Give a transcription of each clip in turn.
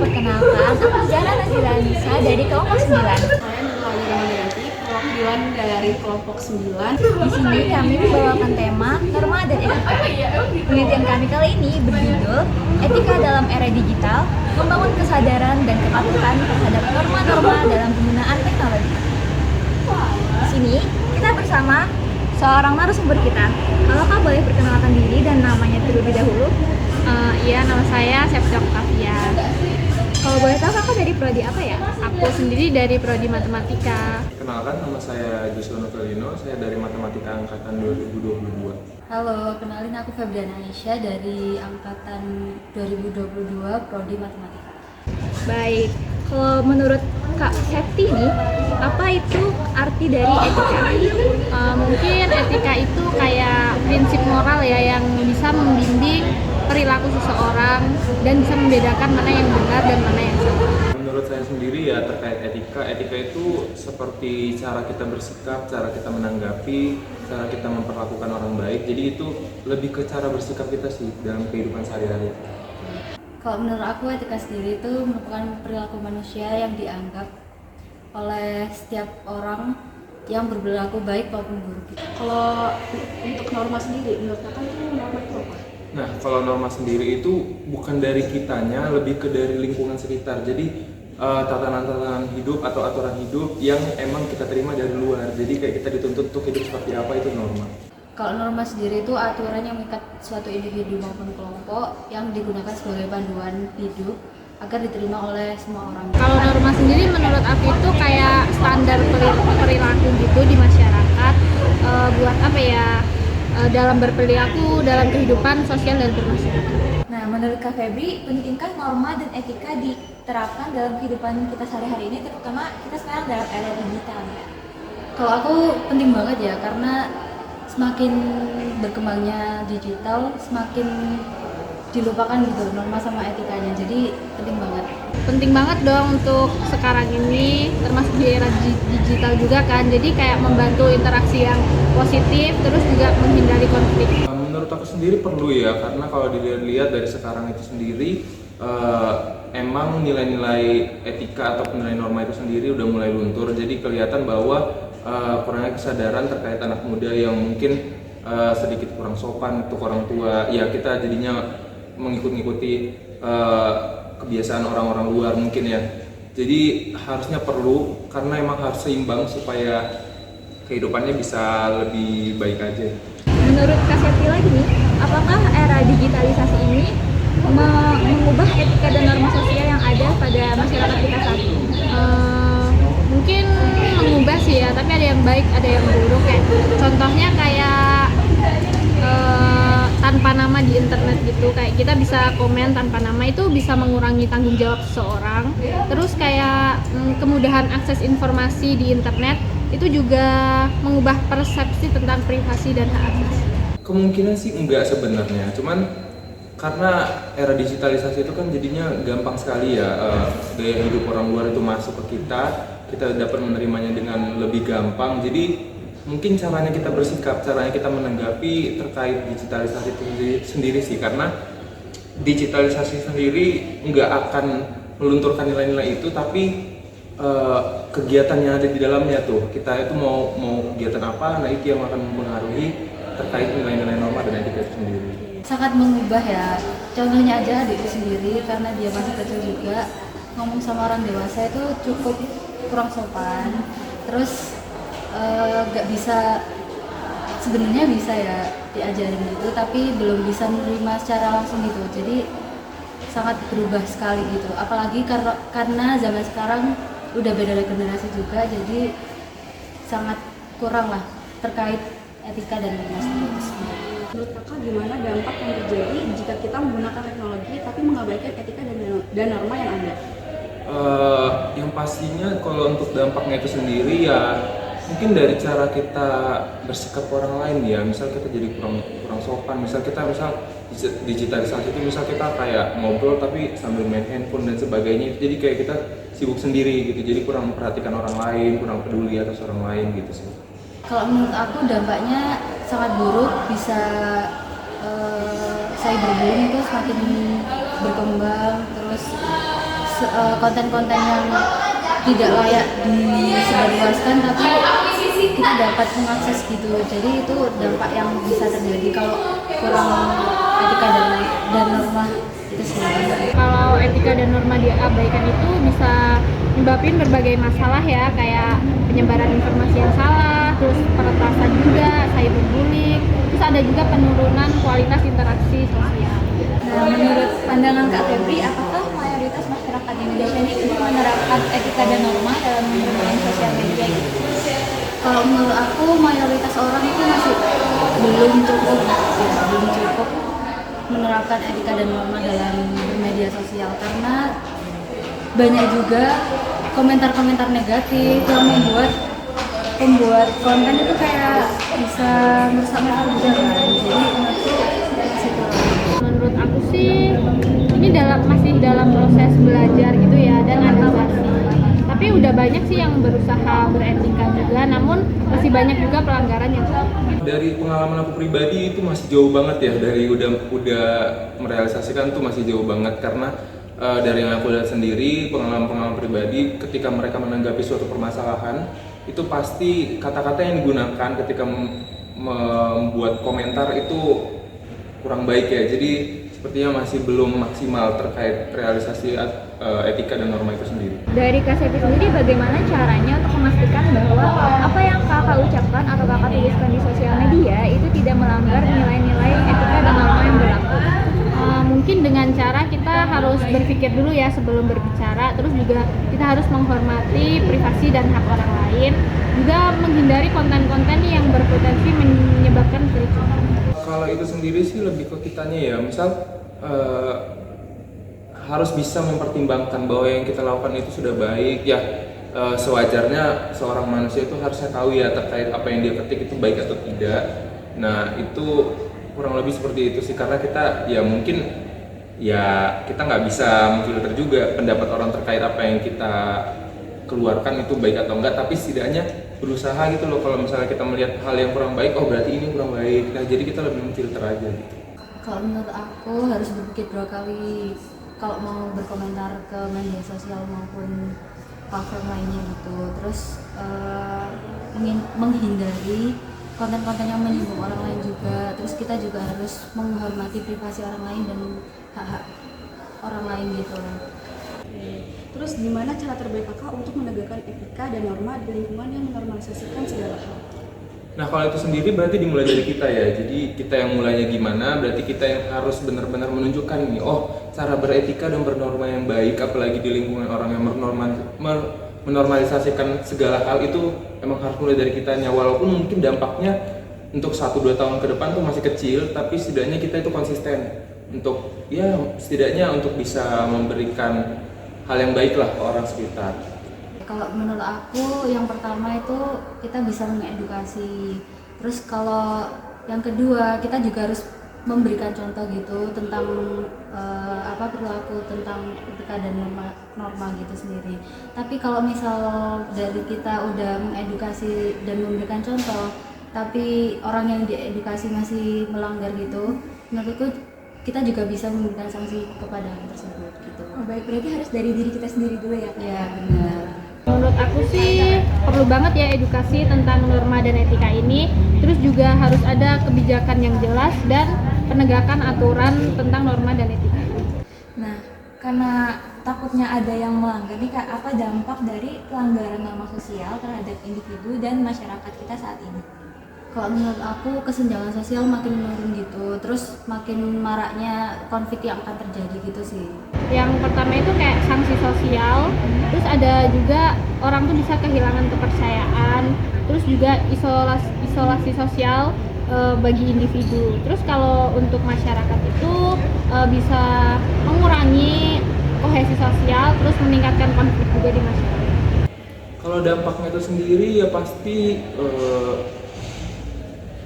Perkenalkan, aku Zara Nazila Nisa dari kelompok 9. Saya Nurul Ramadanti, perwakilan dari kelompok 9. Di sini kami membawakan tema norma dan etika. Penelitian kami kali ini berjudul Etika dalam Era Digital, Membangun Kesadaran dan Kepatuhan Terhadap Norma-Norma dalam Penggunaan Teknologi. Di sini kita bersama seorang narasumber kita. Kalau Kak boleh perkenalkan diri dan namanya terlebih dahulu? Iya, nama saya Septia Octavia. Kalau boleh tahu Kakak dari prodi apa ya? Aku sendiri dari prodi matematika. Kenalkan, nama saya Joshua Novelino, saya dari Matematika Angkatan 2022. Halo, kenalin aku Febriana Aisyah dari angkatan 2022 prodi matematika. Baik, kalau menurut Kak Septi nih, apa itu arti dari etika? Mungkin etika itu kayak prinsip moral ya yang bisa membimbing perilaku seseorang dan bisa membedakan mana yang benar dan mana yang salah. Menurut saya sendiri ya terkait etika itu seperti cara kita bersikap, cara kita menanggapi, cara kita memperlakukan orang baik. Jadi itu lebih ke cara bersikap kita sih dalam kehidupan sehari-hari. Kalau menurut aku etika sendiri itu merupakan perilaku manusia yang dianggap oleh setiap orang yang berperilaku baik maupun buruk. Kalau untuk norma sendiri, menurut kakak itu norma itu apa? Nah, kalau norma sendiri itu bukan dari kitanya, lebih ke dari lingkungan sekitar. Jadi tatanan-tatanan hidup atau aturan hidup yang emang kita terima dari luar. Jadi kayak kita dituntut untuk hidup seperti apa, itu norma. Kalau norma sendiri itu aturan yang mengikat suatu individu maupun kelompok yang digunakan sebagai panduan hidup agar diterima oleh semua orang. Kalau norma sendiri menurut aku itu kayak standar perilaku gitu di masyarakat, buat apa ya, dalam berperilaku, dalam kehidupan sosial dan bermasyarakat. Nah, menurut Kak Febri, pentingkah norma dan etika diterapkan dalam kehidupan kita sehari-hari ini, terutama kita sekarang dalam era digital ya? Kalau aku penting banget ya, karena semakin berkembangnya digital, semakin dilupakan gitu norma sama etikanya. Jadi penting banget. Penting banget dong untuk sekarang ini, termasuk di era digital juga kan. Jadi kayak membantu interaksi yang positif, terus juga menghindari konflik. Menurut aku sendiri perlu ya, karena kalau dilihat dari sekarang itu sendiri, emang nilai-nilai etika atau nilai norma itu sendiri udah mulai luntur. Jadi kelihatan bahwa kurangnya kesadaran terkait anak muda yang mungkin sedikit kurang sopan untuk orang tua. Ya kita jadinya mengikuti kebiasaan orang-orang luar mungkin ya. Jadi harusnya perlu, karena emang harus seimbang supaya kehidupannya bisa lebih baik aja. Menurut Kak Septi lagi nih, apakah era digitalisasi ini mengubah etika dan norma sosial yang ada pada masyarakat kita saat ini? Mungkin mengubah sih ya, tapi ada yang baik, ada yang buruk. Kayak contohnya kayak tanpa nama di internet gitu, kayak kita bisa komen tanpa nama, itu bisa mengurangi tanggung jawab seseorang. Terus kayak kemudahan akses informasi di internet itu juga mengubah persepsi tentang privasi dan hak asasi. Kemungkinan sih enggak sebenarnya, cuman karena era digitalisasi itu kan jadinya gampang sekali ya, gaya hidup orang luar itu masuk ke kita dapat menerimanya dengan lebih gampang. Jadi mungkin caranya kita bersikap, caranya kita menanggapi terkait digitalisasi itu sendiri sih, karena digitalisasi sendiri nggak akan melunturkan nilai-nilai itu, tapi kegiatan yang ada di dalamnya tuh, kita itu mau kegiatan apa, nah itu yang akan mempengaruhi terkait nilai-nilai norma dan etika itu sendiri. Sangat mengubah ya. Contohnya aja adikku sendiri, karena dia masih kecil juga, ngomong sama orang dewasa itu cukup kurang sopan. Terus gak bisa, sebenarnya bisa ya diajarin gitu, tapi belum bisa menerima secara langsung gitu. Jadi sangat berubah sekali gitu. Apalagi karena zaman sekarang udah beda generasi juga, jadi sangat kurang lah terkait etika dan norma itu sendiri. Menurut kakak gimana dampak yang terjadi jika kita menggunakan teknologi tapi mengabaikan etika dan norma yang ada? Yang pastinya kalau untuk dampaknya itu sendiri ya mungkin dari cara kita bersikap orang lain ya. Misal kita jadi kurang sopan, misal digitalisasi itu, misal kita kayak ngobrol tapi sambil main handphone dan sebagainya, jadi kayak kita sibuk sendiri gitu, jadi kurang memperhatikan orang lain, kurang peduli atas orang lain gitu sih. Kalau menurut aku dampaknya sangat buruk, bisa cyberbullying itu semakin berkembang, terus konten-konten yang tidak layak disebarluaskan, tapi kita dapat mengakses gitu. Jadi itu dampak yang bisa terjadi kalau kurang etika dan norma itu sendiri. Kalau etika dan norma diabaikan itu bisa menyebabkan berbagai masalah ya, kayak penyebaran informasi yang salah, terus peretasan juga, cyberbullying, terus ada juga penurunan kualitas interaksi sosial. Nah, menurut pandangan Kak Febri, apakah mayoritas masyarakat Indonesia ini menerapkan etika dan norma dalam menggunakan sosial media gitu? Kalau menurut aku mayoritas orang itu masih belum cukup menerapkan etika dan norma dalam bermedia sosial, karena banyak juga komentar-komentar negatif yang membuat pembuat konten itu kayak bisa merusak mental juga kan. Jadi menurutku masih kurang. Menurut aku sih ini masih dalam proses belajar gitu ya, dan adaptasi. Tapi udah banyak sih yang berusaha beretika juga, namun masih banyak juga pelanggaran yang Dari pengalaman aku pribadi itu masih jauh banget ya, dari udah merealisasikan tuh masih jauh banget, karena dari yang aku lihat sendiri, pengalaman pribadi ketika mereka menanggapi suatu permasalahan itu pasti kata-kata yang digunakan ketika membuat komentar itu kurang baik ya. Jadi sepertinya masih belum maksimal terkait realisasi etika dan norma itu sendiri. Dari Kak Sevi sendiri, bagaimana caranya untuk memastikan bahwa apa yang kakak ucapkan atau kakak tuliskan di sosial media itu tidak melanggar nilai-nilai etika dan norma yang berlaku? Mungkin dengan cara kita harus berpikir dulu ya sebelum berbicara, terus juga kita harus menghormati privasi dan hak orang lain, juga menghindari konten-konten yang berpotensi menyebabkan kericuhan. Kalau itu sendiri sih lebih ke kitanya ya, misal harus bisa mempertimbangkan bahwa yang kita lakukan itu sudah baik ya. Sewajarnya seorang manusia itu harusnya tahu ya terkait apa yang dia ketik itu baik atau tidak. Nah itu kurang lebih seperti itu sih, karena kita ya mungkin ya kita nggak bisa memfilter juga pendapat orang terkait apa yang kita keluarkan itu baik atau enggak, tapi setidaknya berusaha gitu loh. Kalau misalnya kita melihat hal yang kurang baik, oh berarti ini kurang baik, nah jadi kita lebih memfilter aja gitu. Kalau menurut aku harus berpikir 2 kali kalau mau berkomentar ke media sosial maupun platform lainnya gitu. Terus menghindari konten-konten yang menyinggung orang lain juga. Terus kita juga harus menghormati privasi orang lain dan hak-hak orang lain gitu. Terus gimana cara terbaik kakak untuk menegakkan etika dan norma di lingkungan yang menormalisasikan segala hal? Nah kalau itu sendiri berarti dimulai dari kita ya. Jadi kita yang mulainya gimana, berarti kita yang harus benar-benar menunjukkan nih, oh cara beretika dan bernorma yang baik, apalagi di lingkungan orang yang menormalisasikan segala hal itu emang harus mulai dari kitanya. Walaupun mungkin dampaknya untuk 1-2 tahun ke depan tuh masih kecil, tapi setidaknya kita itu konsisten untuk ya setidaknya untuk bisa memberikan hal yang baik lah ke orang sekitar. Kalau menurut aku yang pertama itu kita bisa mengedukasi. Terus kalau yang kedua kita juga harus memberikan contoh gitu tentang perilaku tentang etika dan norma gitu sendiri. Tapi kalau misal dari kita udah mengedukasi dan memberikan contoh, tapi orang yang diedukasi masih melanggar gitu, menurutku kita juga bisa memberikan sanksi kepada hal tersebut gitu. Oh, baik, berarti harus dari diri kita sendiri dulu ya? Ya benar. Menurut aku sih perlu banget ya edukasi tentang norma dan etika ini. Terus juga harus ada kebijakan yang jelas dan penegakan aturan tentang norma dan etika. Nah, karena takutnya ada yang melanggar nih Kak, apa dampak dari pelanggaran norma sosial terhadap individu dan masyarakat kita saat ini? Kalau menurut aku kesenjangan sosial makin menurun gitu, terus makin maraknya konflik yang akan terjadi gitu sih. Yang pertama itu kayak sanksi sosial, terus ada juga orang tuh bisa kehilangan kepercayaan, terus juga isolasi sosial bagi individu. Terus kalau untuk masyarakat itu bisa mengurangi kohesi sosial, terus meningkatkan konflik juga di masyarakat. Kalau dampaknya itu sendiri ya pasti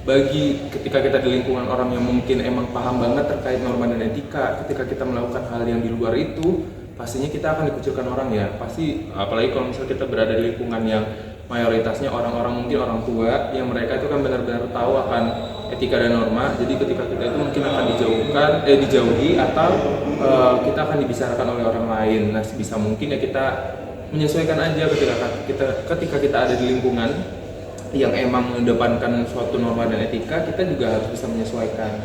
bagi ketika kita di lingkungan orang yang mungkin emang paham banget terkait norma dan etika, ketika kita melakukan hal yang di luar itu, pastinya kita akan dikucilkan orang ya. Pasti, apalagi kalau misalnya kita berada di lingkungan yang mayoritasnya orang-orang mungkin orang tua, yang mereka itu kan benar-benar tahu akan etika dan norma. Jadi ketika kita itu mungkin akan dijauhi atau kita akan dibicarakan oleh orang lain. Nah, sebisa mungkin ya kita menyesuaikan aja ketika kita ada di lingkungan yang emang mengedepankan suatu norma dan etika, kita juga harus bisa menyesuaikan.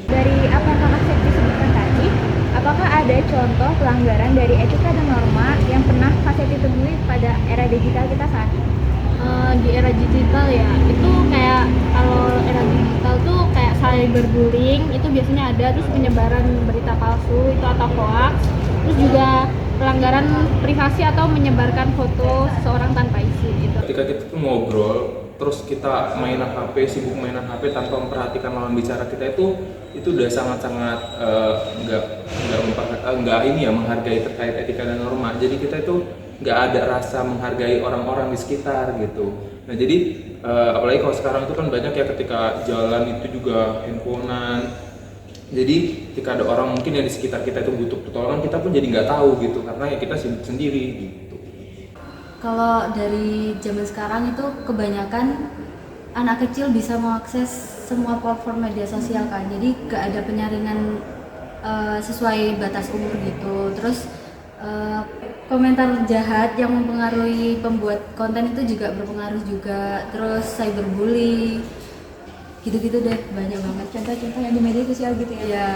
Dari apa yang Kakak Septi sebutkan tadi, apakah ada contoh pelanggaran dari etika dan norma yang pernah Kak Septi temui pada era digital kita saat ini? Di era digital ya, itu kayak kalau era digital tuh kayak cyberbullying itu biasanya ada, terus penyebaran berita palsu itu atau hoax, terus juga pelanggaran privasi atau menyebarkan foto seseorang tanpa isi itu. Ketika kita tuh ngobrol, terus kita mainan HP, sibuk mainan HP tanpa memperhatikan lawan bicara kita itu udah sangat-sangat menghargai terkait etika dan norma. Jadi kita itu nggak ada rasa menghargai orang-orang di sekitar gitu. Nah jadi apalagi kalau sekarang itu kan banyak ya ketika jalan itu juga handphonean. Jadi ketika ada orang mungkin yang di sekitar kita itu butuh pertolongan, kita pun jadi nggak tahu gitu karena ya kita sibuk sendiri gitu. Kalau dari zaman sekarang itu kebanyakan anak kecil bisa mengakses semua platform media sosial kan, jadi gak ada penyaringan sesuai batas umur gitu. Terus komentar jahat yang mempengaruhi pembuat konten itu juga berpengaruh juga. Terus cyberbullying gitu-gitu deh, banyak banget Contoh-contoh yang di media sosial gitu ya? ya.